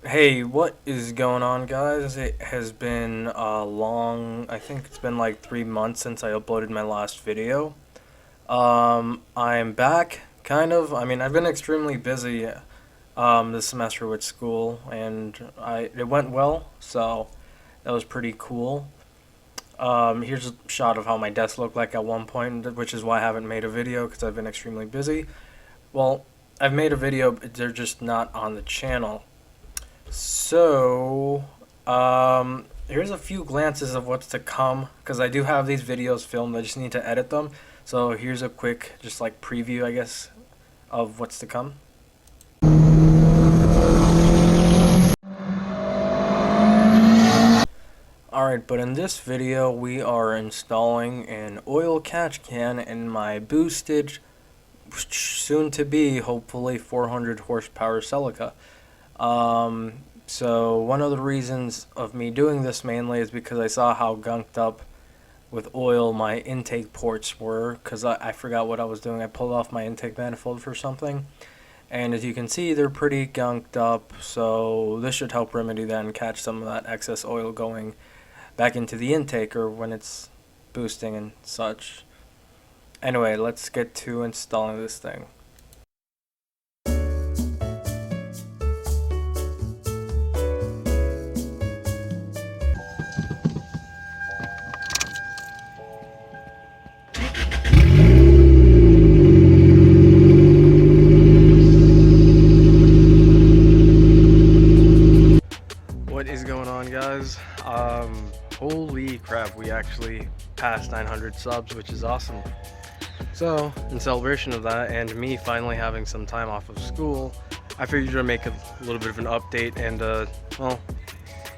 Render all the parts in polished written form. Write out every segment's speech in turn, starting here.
Hey, what is going on, guys? It has been I think it's been like 3 months since I uploaded my last video. I'm back, kind of. I mean, I've been extremely busy this semester with school, and it went well, so that was pretty cool. Here's a shot of how my desk looked like at one point, which is why I haven't made a video, because I've been extremely busy. Well, I've made a video, but they're just not on the channel. So, here's a few glances of what's to come because I do have these videos filmed. I just need to edit them. So here's a quick, just like preview, I guess, of what's to come. Alright, but in this video we are installing an oil catch can in my boosted, soon to be, hopefully 400 horsepower Celica. So one of the reasons of me doing this mainly is because I saw how gunked up with oil my intake ports were, because I forgot what I was doing. I pulled off my intake manifold for something, and as you can see, they're pretty gunked up, so this should help remedy that and catch some of that excess oil going back into the intake or when it's boosting and such. Anyway, let's get to installing this thing. What is going on, guys? Holy crap, we actually passed 900 subs, which is awesome. So, in celebration of that, and me finally having some time off of school, I figured I'd make a little bit of an update, and well,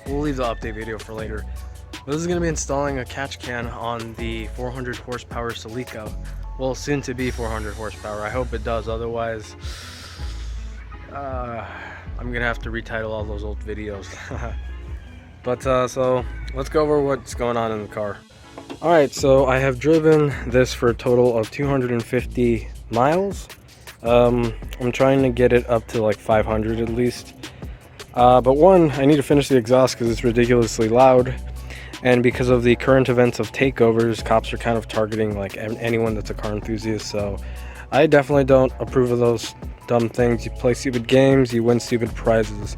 we'll leave the update video for later. But this is going to be installing a catch can on the 400 horsepower Celica. Well, soon to be 400 horsepower. I hope it does, otherwise I'm gonna have to retitle all those old videos. But so let's go over what's going on in the car. Alright, so I have driven this for a total of 250 miles. I'm trying to get it up to like 500 at least. But one, I need to finish the exhaust because it's ridiculously loud. And because of the current events of takeovers, cops are kind of targeting like anyone that's a car enthusiast. So I definitely don't approve of those dumb things. You play stupid games, you win stupid prizes.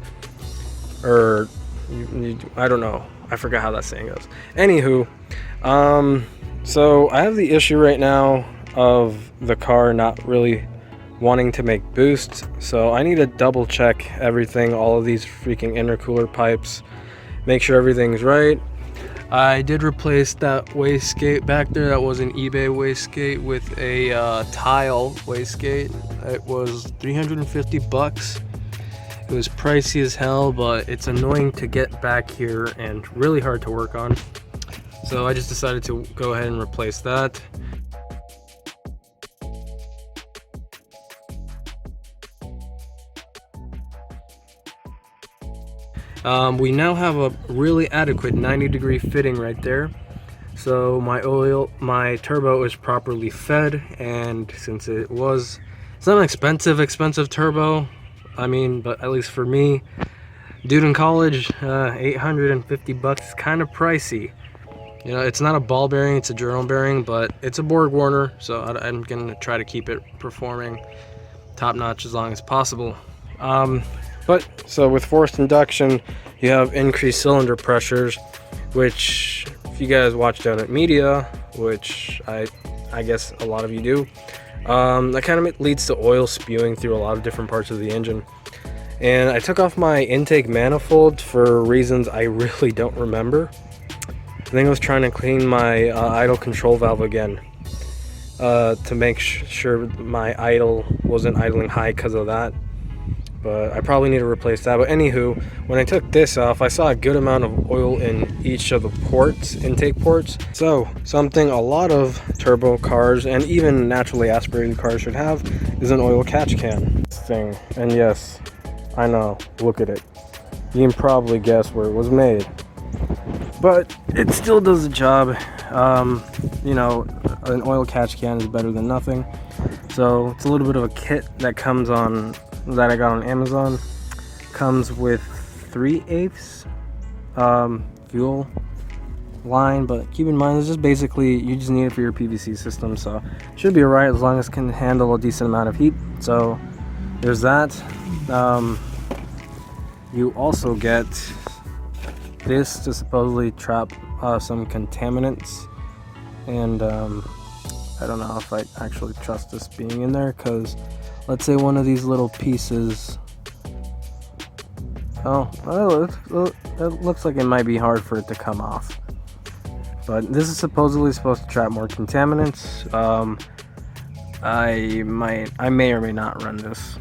Or, I don't know. I forgot how that saying goes. Anywho, so I have the issue right now of the car not really wanting to make boosts. So I need to double check everything, all of these freaking intercooler pipes, make sure everything's right. I did replace that wastegate back there. That was an eBay wastegate with a tile wastegate. It was 350 bucks. It was pricey as hell, but it's annoying to get back here and really hard to work on. So I just decided to go ahead and replace that. We now have a really adequate 90-degree fitting right there. So my turbo is properly fed, and since it's not an expensive turbo, I mean, but at least for me, dude in college, 850 bucks is kind of pricey. You know, it's not a ball bearing, it's a journal bearing, but it's a Borg Warner, so I'm gonna try to keep it performing top notch as long as possible. But so with forced induction, you have increased cylinder pressures, which if you guys watch Down at Media, which I guess a lot of you do, that kind of leads to oil spewing through a lot of different parts of the engine. And I took off my intake manifold for reasons I really don't remember. I think I was trying to clean my idle control valve again to make sure my idle wasn't idling high because of that. But I probably need to replace that. But anywho, when I took this off, I saw a good amount of oil in each of the ports, intake ports. So something a lot of turbo cars and even naturally aspirated cars should have is an oil catch can thing. And yes, I know, look at it. You can probably guess where it was made. But it still does the job. You know, an oil catch can is better than nothing. So it's a little bit of a kit that comes on, that I got on Amazon. Comes with 3/8 fuel line, but keep in mind, this is basically, you just need it for your PVC system, so it should be alright as long as it can handle a decent amount of heat. So there's that. You also get this to supposedly trap some contaminants, and I don't know if I actually trust this being in there, because let's say one of these little pieces, it looks like it might be hard for it to come off. But this is supposedly supposed to trap more contaminants. I may or may not run this.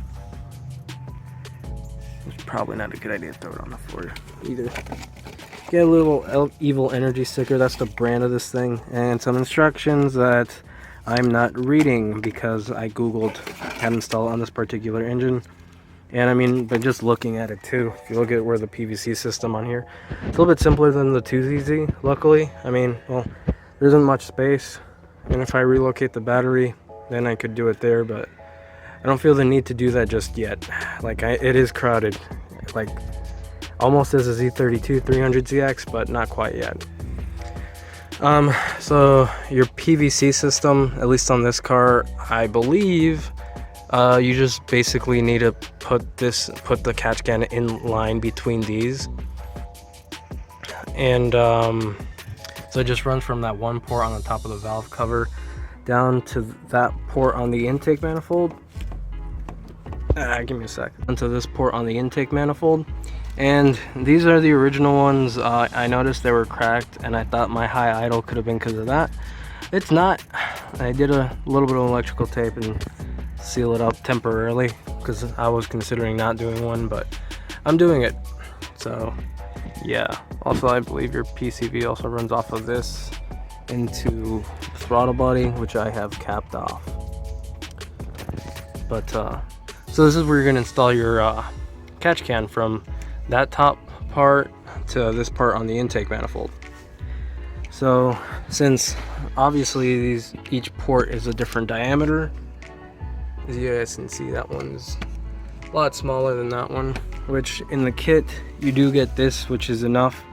It's probably not a good idea to throw it on the floor either. Get a little evil energy sticker, that's the brand of this thing, and some instructions that I'm not reading because I googled how to install it on this particular engine. And I mean, but just looking at it too, if you look at where the PVC system on here, it's a little bit simpler than the 2ZZ, luckily. I mean, well, there isn't much space, and if I relocate the battery, then I could do it there, but I don't feel the need to do that just yet. Like, it is crowded, like almost as a Z32 300ZX, but not quite yet. So your PVC system, at least on this car, I believe, you just basically need to put the catch can in line between these, and so it just runs from that one port on the top of the valve cover down to that port on the intake manifold. Give me a sec. Onto this port on the intake manifold, and these are the original ones. I noticed they were cracked, and I thought my high idle could have been because of that. It's not. I did a little bit of electrical tape and seal it up temporarily because I was considering not doing one, but I'm doing it. So yeah, also I believe your PCV also runs off of this into the throttle body, which I have capped off. But so this is where you're going to install your catch can, from that top part to this part on the intake manifold. So since obviously each port is a different diameter, as you guys can see, that one's a lot smaller than that one, which in the kit you do get this, which is enough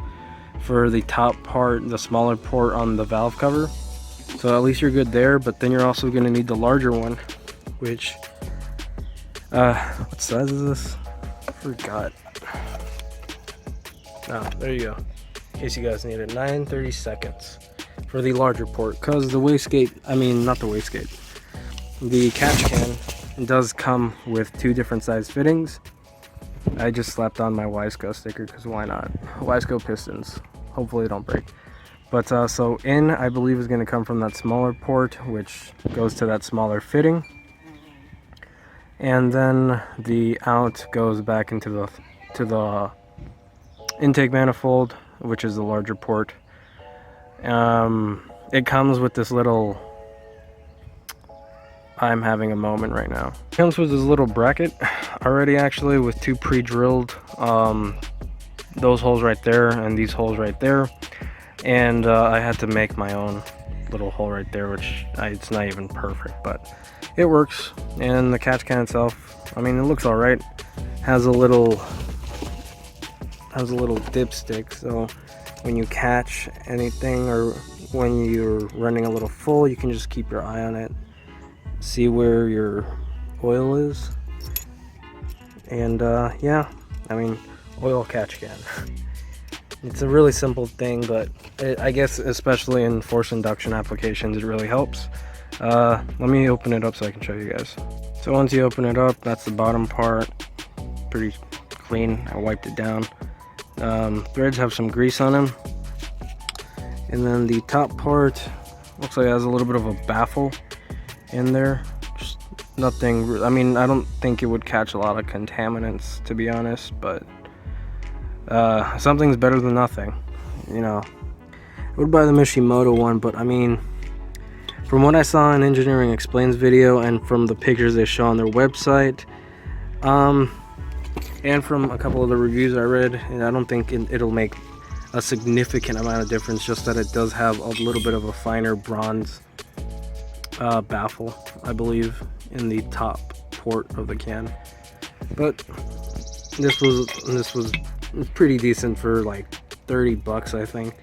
for the top part, the smaller port on the valve cover, so at least you're good there. But then you're also going to need the larger one, which what size is this? I forgot. Oh, there you go, in case you guys need it. 9/32 for the larger port, because the wastegate, I mean not the wastegate, the catch can does come with two different size fittings. I just slapped on my Wiseco sticker because why not? Wiseco pistons, hopefully they don't break. But so in, I believe, is going to come from that smaller port, which goes to that smaller fitting, and then the out goes back into the intake manifold, which is the larger port. It comes with this little, I'm having a moment right now. It comes with this little bracket already, actually, with two pre-drilled, those holes right there and these holes right there. And I had to make my own little hole right there, which it's not even perfect, but it works. And the catch can itself, I mean, it looks all right. Has a little dipstick, so when you catch anything or when you're running a little full, you can just keep your eye on it, see where your oil is. And yeah, I mean, oil catch can. It's a really simple thing, but I guess especially in forced induction applications it really helps. Let me open it up so I can show you guys. So once you open it up, that's the bottom part, pretty clean. I wiped it down. Threads have some grease on them, and then the top part looks like it has a little bit of a baffle in there. Just nothing, I mean, I don't think it would catch a lot of contaminants, to be honest, but something's better than nothing, you know. I would buy the Mishimoto one, but I mean, from what I saw in Engineering Explains video and from the pictures they show on their website, and from a couple of the reviews I read, I don't think it'll make a significant amount of difference, just that it does have a little bit of a finer bronze baffle, I believe, in the top port of the can. But this was pretty decent for like 30 bucks, I think,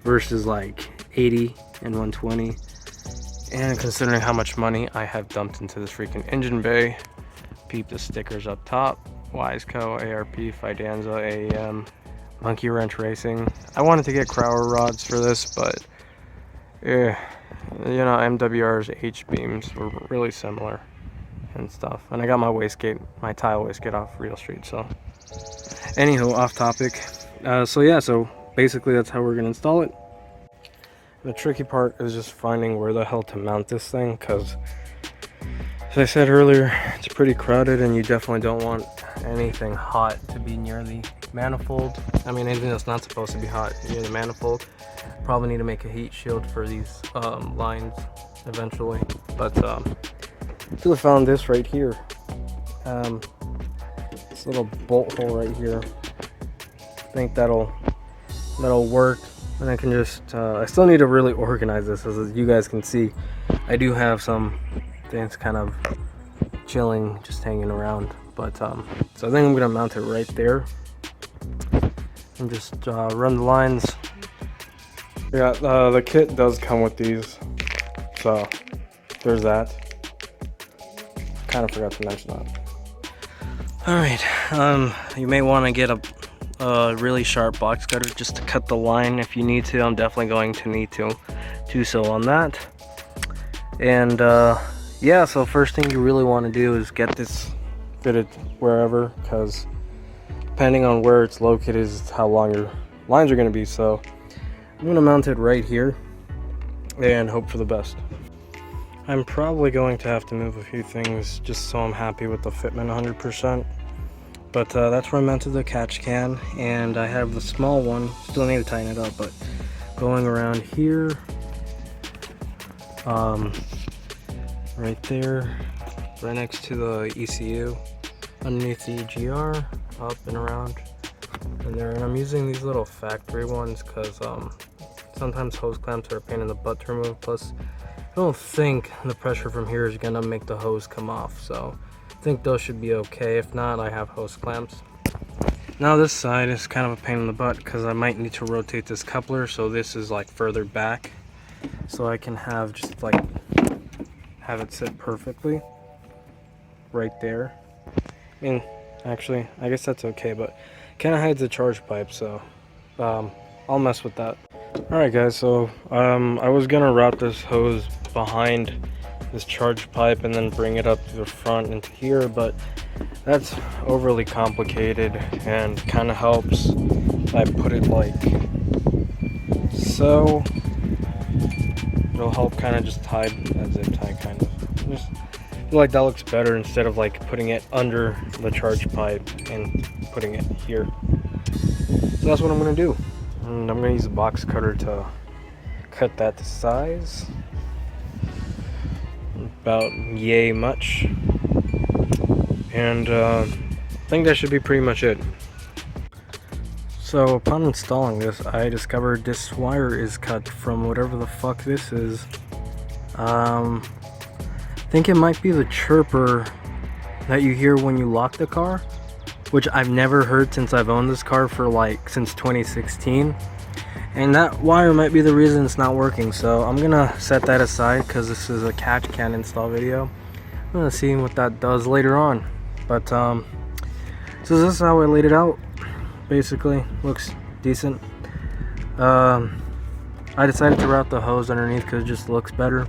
versus like 80 and 120. And considering how much money I have dumped into this freaking engine bay, peep the stickers up top: Wiseco, ARP, Fidanza, AEM, Monkey Wrench Racing. I wanted to get Crowler rods for this, but yeah, you know, MWR's H-beams were really similar and stuff. And I got my wastegate, my tile wastegate off Real Street. So anywho, off topic. So yeah, so basically that's how we're gonna install it. The tricky part is just finding where the hell to mount this thing, because as I said earlier, it's pretty crowded and you definitely don't want anything hot to be near the manifold. I mean, anything that's not supposed to be hot near the manifold. Probably need to make a heat shield for these lines eventually. But I found this right here. This little bolt hole right here. I think that'll work. And I can just, I still need to really organize this. As you guys can see, I do have some things kind of chilling, just hanging around. But, so I think I'm gonna mount it right there. And just run the lines. Yeah, the kit does come with these. So, there's that. Kind of forgot to mention that. Alright, you may want to get a really sharp box cutter just to cut the line if you need to. I'm definitely going to need to do so on that. And yeah, so first thing you really want to do is get this fitted wherever, because depending on where it's located is how long your lines are going to be. So I'm going to mount it right here and hope for the best. I'm probably going to have to move a few things just so I'm happy with the fitment 100%. But that's where I mounted the catch can, and I have the small one. Still need to tighten it up, but going around here, right there, right next to the ECU, underneath the EGR, up and around, and there. And I'm using these little factory ones because sometimes hose clamps are a pain in the butt to remove. Plus, I don't think the pressure from here is gonna make the hose come off, so I think those should be okay. If not, I have hose clamps. Now this side is kind of a pain in the butt because I might need to rotate this coupler, so this is like further back, so I can have just like have it sit perfectly right there. I mean, actually, I guess that's okay, but kind of hides the charge pipe, so I'll mess with that. Alright guys, so I was gonna route this hose behind this charge pipe and then bring it up to the front into here, but that's overly complicated, and kind of helps if I put it like so. It'll help kind of just hide that zip tie, kind of. Just feel like that looks better instead of like putting it under the charge pipe and putting it here. So that's what I'm gonna do, and I'm gonna use a box cutter to cut that to size. About yay much, and I think that should be pretty much it. So upon installing this, I discovered this wire is cut from whatever the fuck this is. I think it might be the chirper that you hear when you lock the car, which I've never heard since I've owned this car for like since 2016. And that wire might be the reason it's not working, so I'm gonna set that aside because this is a catch can install video. I'm gonna see what that does later on. But so this is how I laid it out. Basically, looks decent. I decided to route the hose underneath because it just looks better.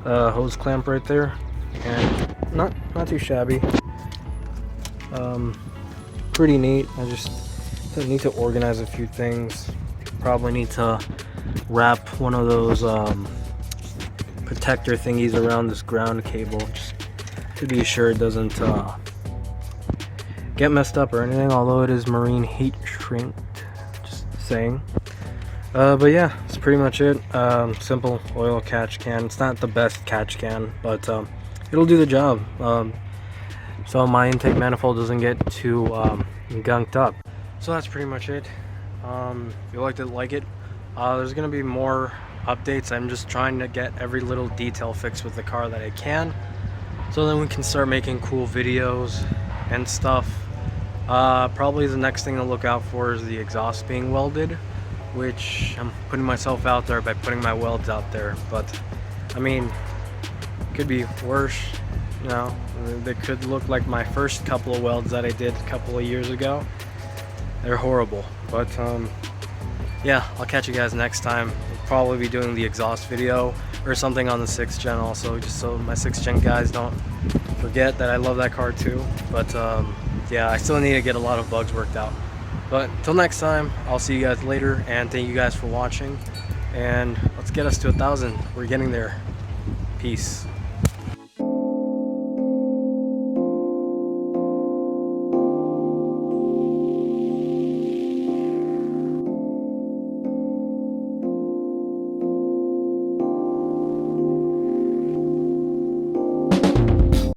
Hose clamp right there, and not too shabby. Pretty neat. I just need to organize a few things. Probably need to wrap one of those protector thingies around this ground cable just to be sure it doesn't get messed up or anything, although it is marine heat shrink, just saying. But yeah, that's pretty much it. Simple oil catch can. It's not the best catch can, but it'll do the job, so my intake manifold doesn't get too gunked up. So that's pretty much it. If you liked it, like it. There's gonna be more updates. I'm just trying to get every little detail fixed with the car that I can, so then we can start making cool videos and stuff. Probably the next thing to look out for is the exhaust being welded, which I'm putting myself out there by putting my welds out there. But I mean, it could be worse. You know, they could look like my first couple of welds that I did a couple of years ago. They're horrible. But yeah, I'll catch you guys next time. We'll probably be doing the exhaust video or something on the 6th gen also, just so my 6th gen guys don't forget that I love that car too. But yeah, I still need to get a lot of bugs worked out. But until next time, I'll see you guys later, and thank you guys for watching, and let's get us to 1,000. We're getting there. Peace.